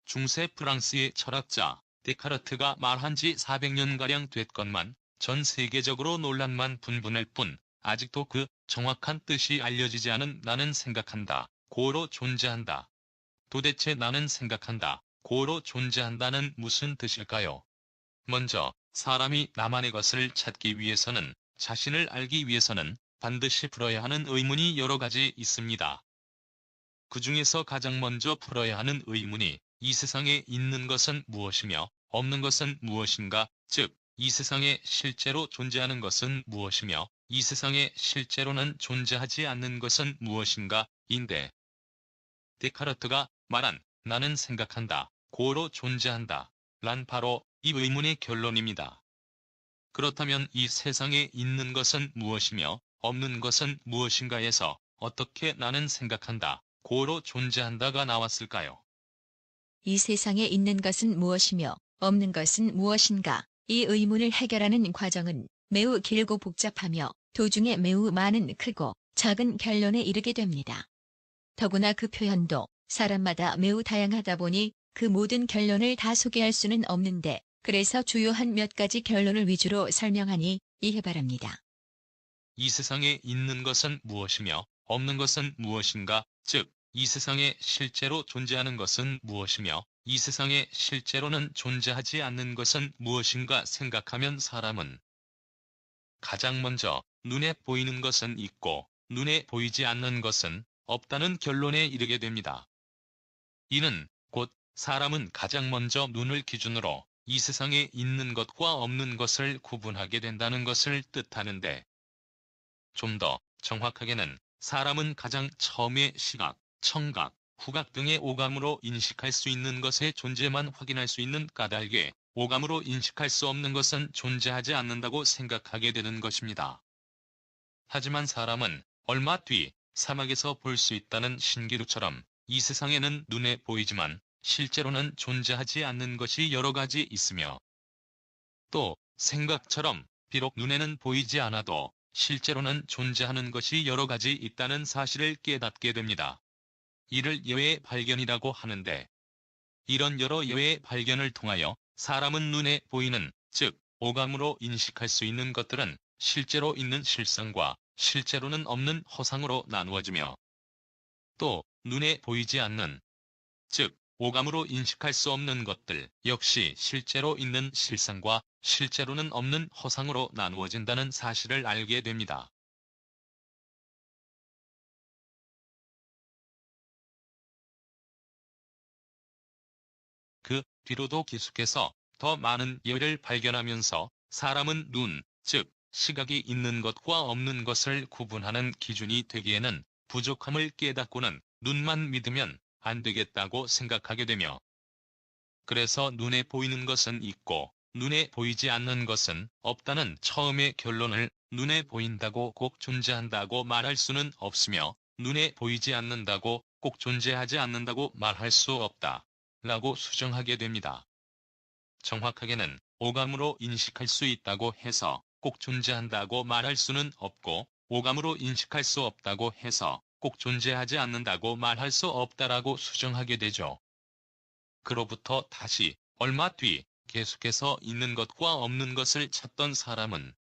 중세 프랑스의 철학자 데카르트가 말한 지 400년가량 됐건만 전 세계적으로 논란만 분분할 뿐 아직도 그 정확한 뜻이 알려지지 않은 나는 생각한다, 고로 존재한다. 도대체 나는 생각한다, 고로 존재한다는 무슨 뜻일까요? 먼저 사람이 나만의 것을 찾기 위해서는, 자신을 알기 위해서는 반드시 풀어야 하는 의문이 여러 가지 있습니다. 그 중에서 가장 먼저 풀어야 하는 의문이 이 세상에 있는 것은 무엇이며 없는 것은 무엇인가, 즉, 이 세상에 실제로 존재하는 것은 무엇이며 이 세상에 실제로는 존재하지 않는 것은 무엇인가, 인데, 데카르트가 말한 나는 생각한다, 고로 존재한다 란 바로 이 의문의 결론입니다. 그렇다면 이 세상에 있는 것은 무엇이며 없는 것은 무엇인가에서 어떻게 나는 생각한다, 고로 존재한다가 나왔을까요? 이 세상에 있는 것은 무엇이며 없는 것은 무엇인가? 이 의문을 해결하는 과정은 매우 길고 복잡하며 도중에 매우 많은 크고 작은 결론에 이르게 됩니다. 더구나 그 표현도 사람마다 매우 다양하다 보니 그 모든 결론을 다 소개할 수는 없는데, 그래서 주요한 몇 가지 결론을 위주로 설명하니 이해 바랍니다. 이 세상에 있는 것은 무엇이며 없는 것은 무엇인가, 즉, 이 세상에 실제로 존재하는 것은 무엇이며 이 세상에 실제로는 존재하지 않는 것은 무엇인가 생각하면 사람은 가장 먼저 눈에 보이는 것은 있고 눈에 보이지 않는 것은 없다는 결론에 이르게 됩니다. 이는 곧 사람은 가장 먼저 눈을 기준으로 이 세상에 있는 것과 없는 것을 구분하게 된다는 것을 뜻하는데, 좀 더 정확하게는 사람은 가장 처음에 시각, 청각, 후각 등의 오감으로 인식할 수 있는 것의 존재만 확인할 수 있는 까닭에 오감으로 인식할 수 없는 것은 존재하지 않는다고 생각하게 되는 것입니다. 하지만 사람은 얼마 뒤 사막에서 볼 수 있다는 신기루처럼 이 세상에는 눈에 보이지만 실제로는 존재하지 않는 것이 여러 가지 있으며, 또 생각처럼 비록 눈에는 보이지 않아도 실제로는 존재하는 것이 여러 가지 있다는 사실을 깨닫게 됩니다. 이를 예외의 발견이라고 하는데, 이런 여러 예외의 발견을 통하여 사람은 눈에 보이는, 즉 오감으로 인식할 수 있는 것들은 실제로 있는 실상과 실제로는 없는 허상으로 나누어지며, 또 눈에 보이지 않는, 즉 오감으로 인식할 수 없는 것들 역시 실제로 있는 실상과 실제로는 없는 허상으로 나누어진다는 사실을 알게 됩니다. 그 뒤로도 계속해서 더 많은 예를 발견하면서 사람은 눈, 즉 시각이 있는 것과 없는 것을 구분하는 기준이 되기에는 부족함을 깨닫고는 눈만 믿으면 안 되겠다고 생각하게 되며, 그래서 눈에 보이는 것은 있고 눈에 보이지 않는 것은 없다는 처음의 결론을 눈에 보인다고 꼭 존재한다고 말할 수는 없으며 눈에 보이지 않는다고 꼭 존재하지 않는다고 말할 수 없다 라고 수정하게 됩니다. 정확하게는 오감으로 인식할 수 있다고 해서 꼭 존재한다고 말할 수는 없고 오감으로 인식할 수 없다고 해서 꼭 존재하지 않는다고 말할 수 없다라고 수정하게 되죠. 그로부터 다시 얼마 뒤 계속해서 있는 것과 없는 것을 찾던 사람은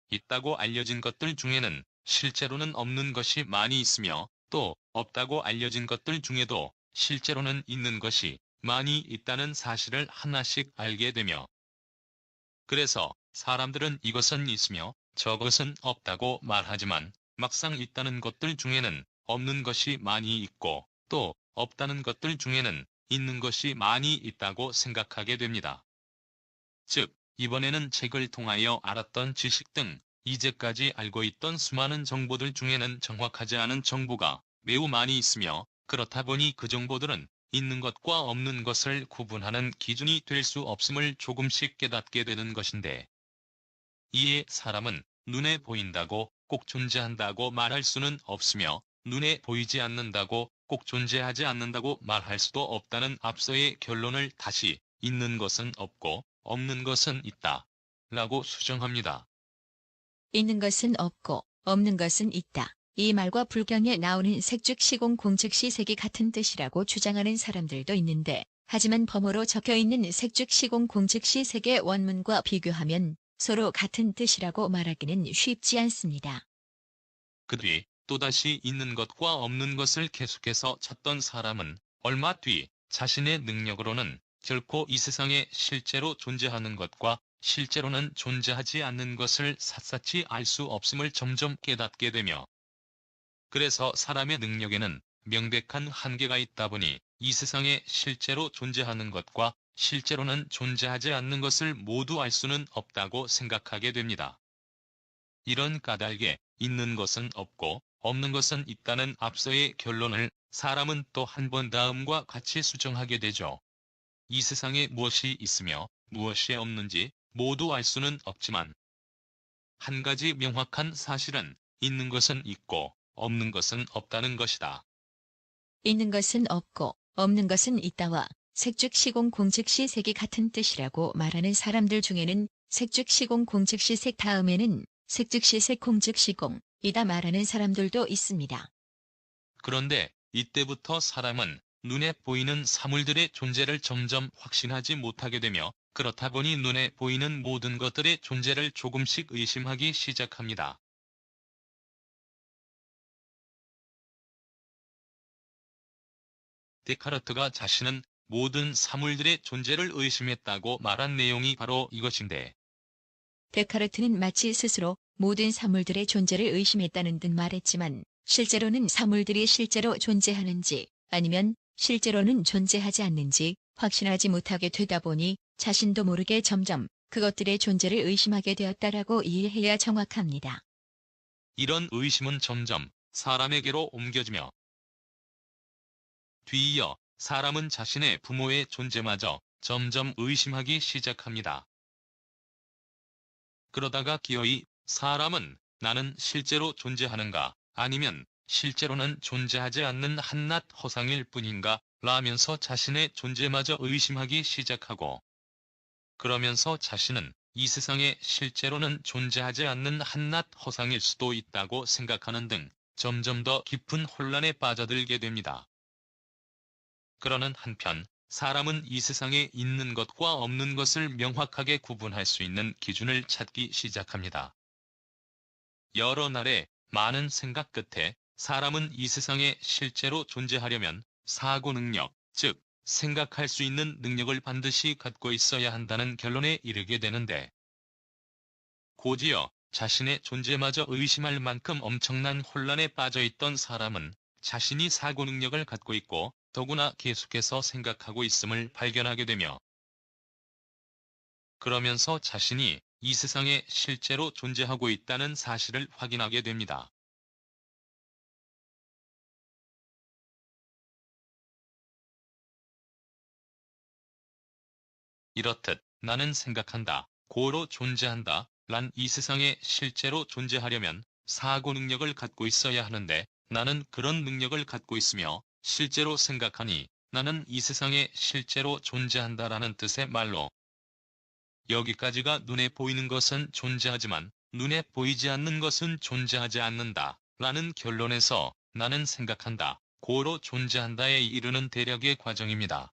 있다고 알려진 것들 중에는 실제로는 없는 것이 많이 있으며, 또 없다고 알려진 것들 중에도 실제로는 있는 것이 많이 있다는 사실을 하나씩 알게 되며, 그래서 사람들은 이것은 있으며 저것은 없다고 말하지만 막상 있다는 것들 중에는 없는 것이 많이 있고 또 없다는 것들 중에는 있는 것이 많이 있다고 생각하게 됩니다. 즉, 이번에는 책을 통하여 알았던 지식 등 이제까지 알고 있던 수많은 정보들 중에는 정확하지 않은 정보가 매우 많이 있으며, 그렇다 보니 그 정보들은 있는 것과 없는 것을 구분하는 기준이 될 수 없음을 조금씩 깨닫게 되는 것인데, 이에 사람은 눈에 보인다고 꼭 존재한다고 말할 수는 없으며 눈에 보이지 않는다고 꼭 존재하지 않는다고 말할 수도 없다는 앞서의 결론을 다시 있는 것은 없고 없는 것은 있다 라고 수정합니다. 있는 것은 없고 없는 것은 있다. 이 말과 불경에 나오는 색즉 시공 공즉 시색이 같은 뜻이라고 주장하는 사람들도 있는데, 하지만 범어로 적혀있는 색즉시공 공즉시 색의 원문과 비교하면 서로 같은 뜻이라고 말하기는 쉽지 않습니다. 그 뒤 또다시 있는 것과 없는 것을 계속해서 찾던 사람은 얼마 뒤 자신의 능력으로는 결코 이 세상에 실제로 존재하는 것과 실제로는 존재하지 않는 것을 샅샅이 알 수 없음을 점점 깨닫게 되며, 그래서 사람의 능력에는 명백한 한계가 있다 보니 이 세상에 실제로 존재하는 것과 실제로는 존재하지 않는 것을 모두 알 수는 없다고 생각하게 됩니다. 이런 까닭에 있는 것은 없고 없는 것은 있다는 앞서의 결론을 사람은 또 한 번 다음과 같이 수정하게 되죠. 이 세상에 무엇이 있으며 무엇이 없는지 모두 알 수는 없지만, 한 가지 명확한 사실은 있는 것은 있고 없는 것은 없다는 것이다. 있는 것은 없고 없는 것은 있다와 색즉시공 공즉시 색이 같은 뜻이라고 말하는 사람들 중에는 색즉시공 공즉시 색 다음에는 색즉시 색 공즉시공 이다 말하는 사람들도 있습니다. 그런데 이때부터 사람은 눈에 보이는 사물들의 존재를 점점 확신하지 못하게 되며, 그렇다 보니 눈에 보이는 모든 것들의 존재를 조금씩 의심하기 시작합니다. 데카르트가 자신은 모든 사물들의 존재를 의심했다고 말한 내용이 바로 이것인데, 데카르트는 마치 스스로 모든 사물들의 존재를 의심했다는 듯 말했지만 실제로는 사물들이 실제로 존재하는지 아니면 실제로는 존재하지 않는지 확신하지 못하게 되다 보니 자신도 모르게 점점 그것들의 존재를 의심하게 되었다라고 이해해야 정확합니다. 이런 의심은 점점 사람에게로 옮겨지며, 뒤이어 사람은 자신의 부모의 존재마저 점점 의심하기 시작합니다. 그러다가 기어이 사람은 나는 실제로 존재하는가, 아니면 실제로는 존재하지 않는 한낱 허상일 뿐인가 라면서 자신의 존재마저 의심하기 시작하고, 그러면서 자신은 이 세상에 실제로는 존재하지 않는 한낱 허상일 수도 있다고 생각하는 등 점점 더 깊은 혼란에 빠져들게 됩니다. 그러는 한편 사람은 이 세상에 있는 것과 없는 것을 명확하게 구분할 수 있는 기준을 찾기 시작합니다. 여러 날의 많은 생각 끝에 사람은 이 세상에 실제로 존재하려면 사고 능력, 즉 생각할 수 있는 능력을 반드시 갖고 있어야 한다는 결론에 이르게 되는데, 곧이어 자신의 존재마저 의심할 만큼 엄청난 혼란에 빠져있던 사람은 자신이 사고 능력을 갖고 있고 더구나 계속해서 생각하고 있음을 발견하게 되며, 그러면서 자신이 이 세상에 실제로 존재하고 있다는 사실을 확인하게 됩니다. 이렇듯 나는 생각한다, 고로 존재한다 란 이 세상에 실제로 존재하려면 사고 능력을 갖고 있어야 하는데, 나는 그런 능력을 갖고 있으며 실제로 생각하니 나는 이 세상에 실제로 존재한다라는 뜻의 말로, 여기까지가 눈에 보이는 것은 존재하지만 눈에 보이지 않는 것은 존재하지 않는다 라는 결론에서 나는 생각한다, 고로 존재한다에 이르는 대략의 과정입니다.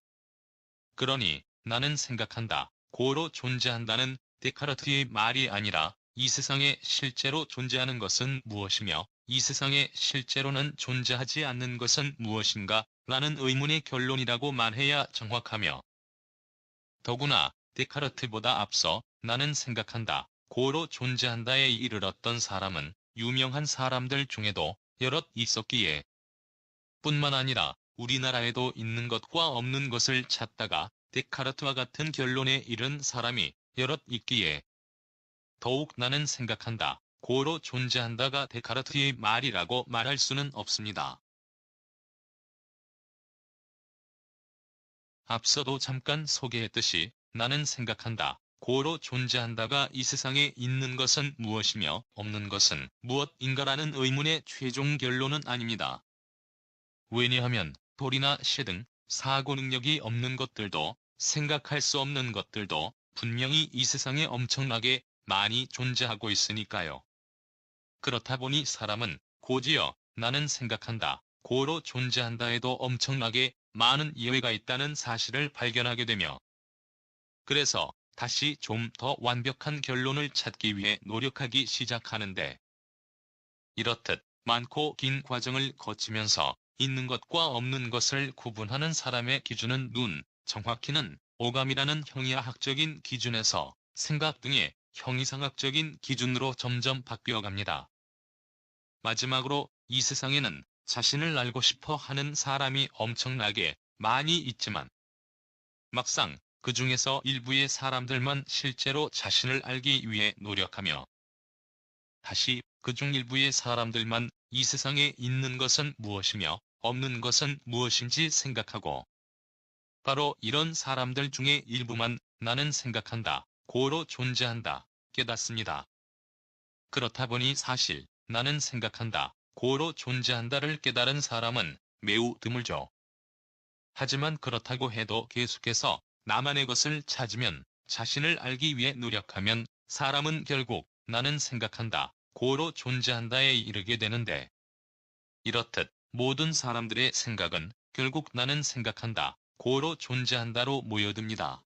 그러니 나는 생각한다, 고로 존재한다는 데카르트의 말이 아니라 이 세상에 실제로 존재하는 것은 무엇이며 이 세상에 실제로는 존재하지 않는 것은 무엇인가 라는 의문의 결론이라고 말해야 정확하며, 더구나 데카르트보다 앞서 나는 생각한다, 고로 존재한다에 이르렀던 사람은 유명한 사람들 중에도 여럿 있었기에, 뿐만 아니라 우리나라에도 있는 것과 없는 것을 찾다가 데카르트와 같은 결론에 이른 사람이 여럿 있기에, 더욱 나는 생각한다, 고로 존재한다가 데카르트의 말이라고 말할 수는 없습니다. 앞서도 잠깐 소개했듯이 나는 생각한다, 고로 존재한다가 이 세상에 있는 것은 무엇이며 없는 것은 무엇인가라는 의문의 최종 결론은 아닙니다. 왜냐하면 돌이나 시 등 사고 능력이 없는 것들도 생각할 수 없는 것들도 분명히 이 세상에 엄청나게 많이 존재하고 있으니까요. 그렇다 보니 사람은 곧이어 나는 생각한다, 고로 존재한다에도 엄청나게 많은 예외가 있다는 사실을 발견하게 되며, 그래서 다시 좀 더 완벽한 결론을 찾기 위해 노력하기 시작하는데, 이렇듯 많고 긴 과정을 거치면서 있는 것과 없는 것을 구분하는 사람의 기준은 정확히는 오감이라는 형이하학적인 기준에서 생각 등의 형이상학적인 기준으로 점점 바뀌어갑니다. 마지막으로 이 세상에는 자신을 알고 싶어 하는 사람이 엄청나게 많이 있지만, 막상 그 중에서 일부의 사람들만 실제로 자신을 알기 위해 노력하며, 다시 그중 일부의 사람들만 이 세상에 있는 것은 무엇이며 없는 것은 무엇인지 생각하고, 바로 이런 사람들 중에 일부만 나는 생각한다, 고로 존재한다, 깨닫습니다. 그렇다 보니 사실 나는 생각한다, 고로 존재한다를 깨달은 사람은 매우 드물죠. 하지만 그렇다고 해도 계속해서 나만의 것을 찾으면, 자신을 알기 위해 노력하면 사람은 결국 나는 생각한다, 고로 존재한다에 이르게 되는데, 이렇듯 모든 사람들의 생각은 결국 나는 생각한다, 고로 존재한다로 모여듭니다.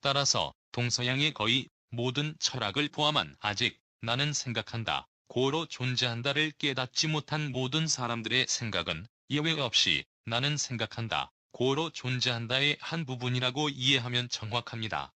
따라서 동서양의 거의 모든 철학을 포함한 아직 나는 생각한다, 고로 존재한다를 깨닫지 못한 모든 사람들의 생각은 예외 없이 나는 생각한다, 고로 존재한다의 한 부분이라고 이해하면 정확합니다.